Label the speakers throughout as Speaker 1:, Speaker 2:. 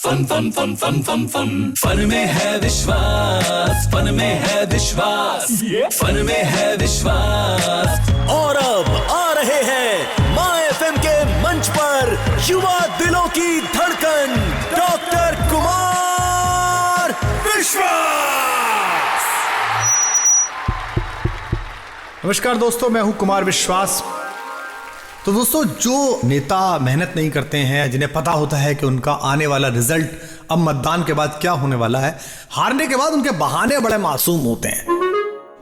Speaker 1: Fun fun fun fun fun fun fun में है विश्वास, फन में है विश्वास, फन में है विश्वास।
Speaker 2: और अब आ रहे हैं माय एफएम के मंच पर युवा दिलों की धड़कन डॉक्टर कुमार विश्वास।
Speaker 3: नमस्कार दोस्तों, मैं हूं कुमार विश्वास। तो दोस्तों, जो नेता मेहनत नहीं करते हैं, जिन्हें पता होता है कि उनका आने वाला रिजल्ट अब मतदान के बाद क्या होने वाला है, हारने के बाद उनके बहाने बड़े मासूम होते हैं।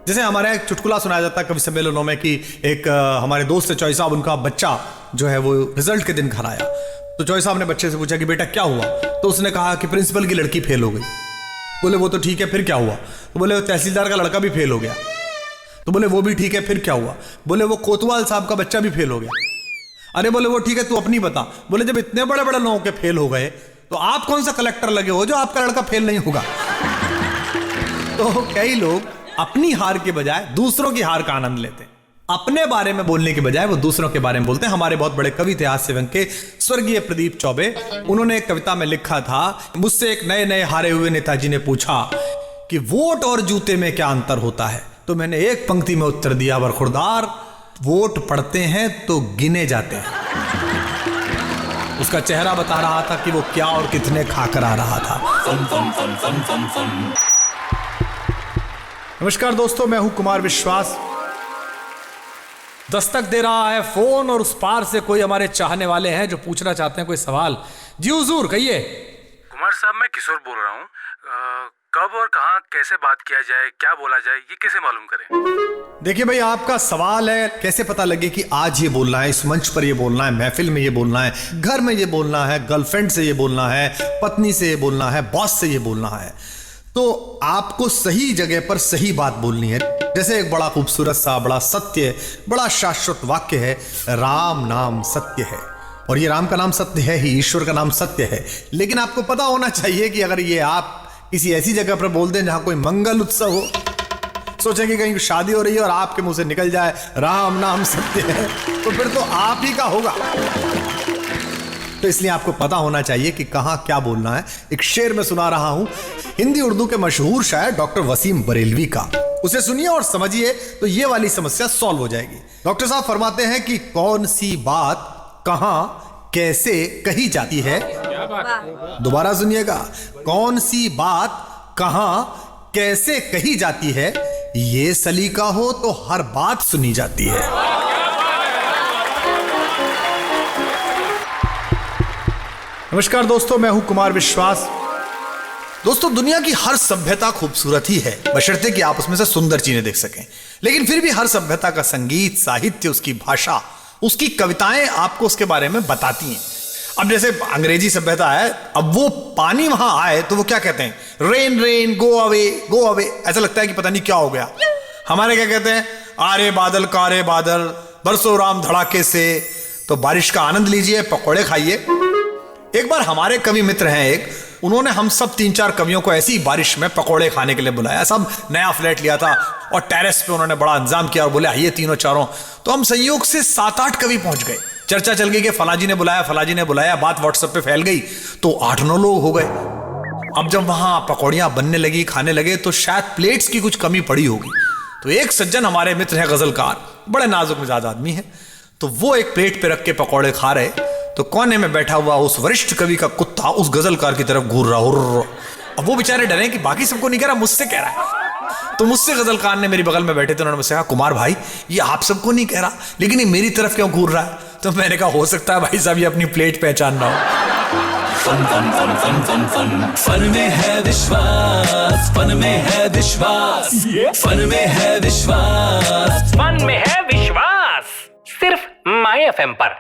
Speaker 3: जैसे हमारे एक चुटकुला सुनाया जाता है कवि सम्मेलनों में कि एक हमारे दोस्त चौई साहब, उनका बच्चा जो है वो रिजल्ट के दिन घर आया। तो चौई साहब ने बच्चे से पूछा कि बेटा क्या हुआ? तो उसने कहा कि प्रिंसिपल की लड़की फेल हो गई। बोले वो तो ठीक है, फिर क्या हुआ? तो बोले तहसीलदार का लड़का भी फेल हो गया। तो बोले वो भी ठीक है, फिर क्या हुआ? बोले वो कोतवाल साहब का बच्चा भी फेल हो गया। अरे बोले वो ठीक है, तू अपनी बता। बोले जब इतने बड़े बड़े लोगों के फेल हो गए तो आप कौन सा कलेक्टर लगे हो जो आपका लड़का फेल नहीं होगा? तो कई लोग अपनी हार के बजाय दूसरों की हार का आनंद लेते हैं। अपने बारे में बोलने के बजाय वो दूसरों के बारे में बोलते हैं। हमारे बहुत बड़े कवि थे हास्य व्यंग के स्वर्गीय प्रदीप चौबे, उन्होंने एक कविता में लिखा था, मुझसे एक नए नए हारे हुए नेताजी ने पूछा कि वोट और जूते में क्या अंतर होता है? तो मैंने एक पंक्ति में उत्तर दिया, बरखुरदार, वोट पड़ते हैं तो गिने जाते हैं। उसका चेहरा बता रहा था कि वो क्या और कितने खाकर आ रहा था।
Speaker 1: Fun fun fun fun fun fun.
Speaker 3: नमस्कार दोस्तों, मैं हूं कुमार विश्वास। दस्तक दे रहा है फोन और उस पार से कोई हमारे चाहने वाले हैं जो पूछना चाहते हैं कोई सवाल। जी हुजूर, कहिए।
Speaker 4: कुमार साहब, मैं किशोर बोल रहा हूँ। कब और कहाँ कैसे बात किया जाए, क्या बोला जाए, ये कैसे मालूम करें?
Speaker 3: देखिए भाई, आपका सवाल है कैसे पता लगे कि आज ये बोलना है, इस मंच पर ये बोलना है, महफिल में ये बोलना है, घर में ये बोलना है, गर्लफ्रेंड से ये बोलना है, पत्नी से ये बोलना है, बॉस से ये बोलना है। तो आपको सही जगह पर सही बात बोलनी है। जैसे एक बड़ा खूबसूरत सा, बड़ा सत्य, बड़ा शाश्वत वाक्य है, राम नाम सत्य है। और ये राम का नाम सत्य है ही, ईश्वर का नाम सत्य है। लेकिन आपको पता होना चाहिए कि अगर ये आप किसी ऐसी जगह पर बोल दें जहां कोई मंगल उत्सव हो, सोचें कि कहीं शादी हो रही है और आपके मुंह से निकल जाए राम नाम सत्य है, तो फिर तो आप ही का होगा। तो इसलिए आपको पता होना चाहिए कि कहां क्या बोलना है। एक शेर में सुना रहा हूं हिंदी उर्दू के मशहूर शायर डॉक्टर वसीम बरेलवी का। उसे सुनिए और समझिए तो ये वाली समस्या सॉल्व हो जाएगी। डॉक्टर साहब फरमाते हैं कि कौन सी बात कहां कैसे कही जाती है। दोबारा सुनिएगा, कौन सी बात कहां कैसे कही जाती है, ये सलीका हो तो हर बात सुनी जाती है। नमस्कार दोस्तों, मैं हूं कुमार विश्वास। दोस्तों, दुनिया की हर सभ्यता खूबसूरत ही है, बशर्ते कि आप उसमें से सुंदर चीजें देख सकें। लेकिन फिर भी हर सभ्यता का संगीत, साहित्य, उसकी भाषा, उसकी कविताएं आपको उसके बारे में बताती हैं। अब जैसे अंग्रेजी सभ्यता है, अब वो पानी वहां आए तो वो क्या कहते हैं? Rain rain go away go away. ऐसा लगता है कि पता नहीं क्या हो गया। हमारे क्या कहते हैं? आरे बादल कारे बादल बरसो राम धड़ाके से। तो बारिश का आनंद लीजिए, पकौड़े खाइए। एक बार हमारे कवि मित्र हैं एक, उन्होंने हम सब 3-4 कवियों को ऐसी बारिश में पकौड़े खाने के लिए बुलाया। सब नया फ्लैट लिया था और टेरेस पे उन्होंने बड़ा इंतजाम किया और बोले आइए तीनों चारों। तो हम संयोग से 7-8 कवि पहुंच गए। चर्चा चल गई कि फलाजी ने बुलाया, फलाजी ने बुलाया, बात व्हाट्सएप पे फैल गई तो 8-9 लोग हो गए। अब जब वहां पकौड़ियां बनने लगी, खाने लगे, तो शायद प्लेट्स की कुछ कमी पड़ी होगी। तो एक सज्जन हमारे मित्र हैं गजलकार, बड़े नाजुक मिजाज आदमी हैं, तो वो एक प्लेट पे रख के पकौड़े खा रहे, तो कोने में बैठा हुआ उस वरिष्ठ कवि का कुत्ता उस गजलकार की तरफ घूर रहा। अब वो बेचारे डरे कि बाकी सबको नहीं कह रहा, मुझसे कह रहा है। तो मुझसे गजलकार ने, मेरी बगल में बैठे थे, उन्होंने मुझसे कहा, कुमार भाई ये आप सबको नहीं कह रहा, लेकिन ये मेरी तरफ क्यों घूर रहा है? तो मैंने कहा हो सकता है भाई साहब ये अपनी प्लेट पहचान रहा हो।
Speaker 1: Fun fun fun fun fun fun fun में है विश्वास, फन में है विश्वास, फन में है विश्वास,
Speaker 5: फन में है विश्वास, सिर्फ माय एफएम पर।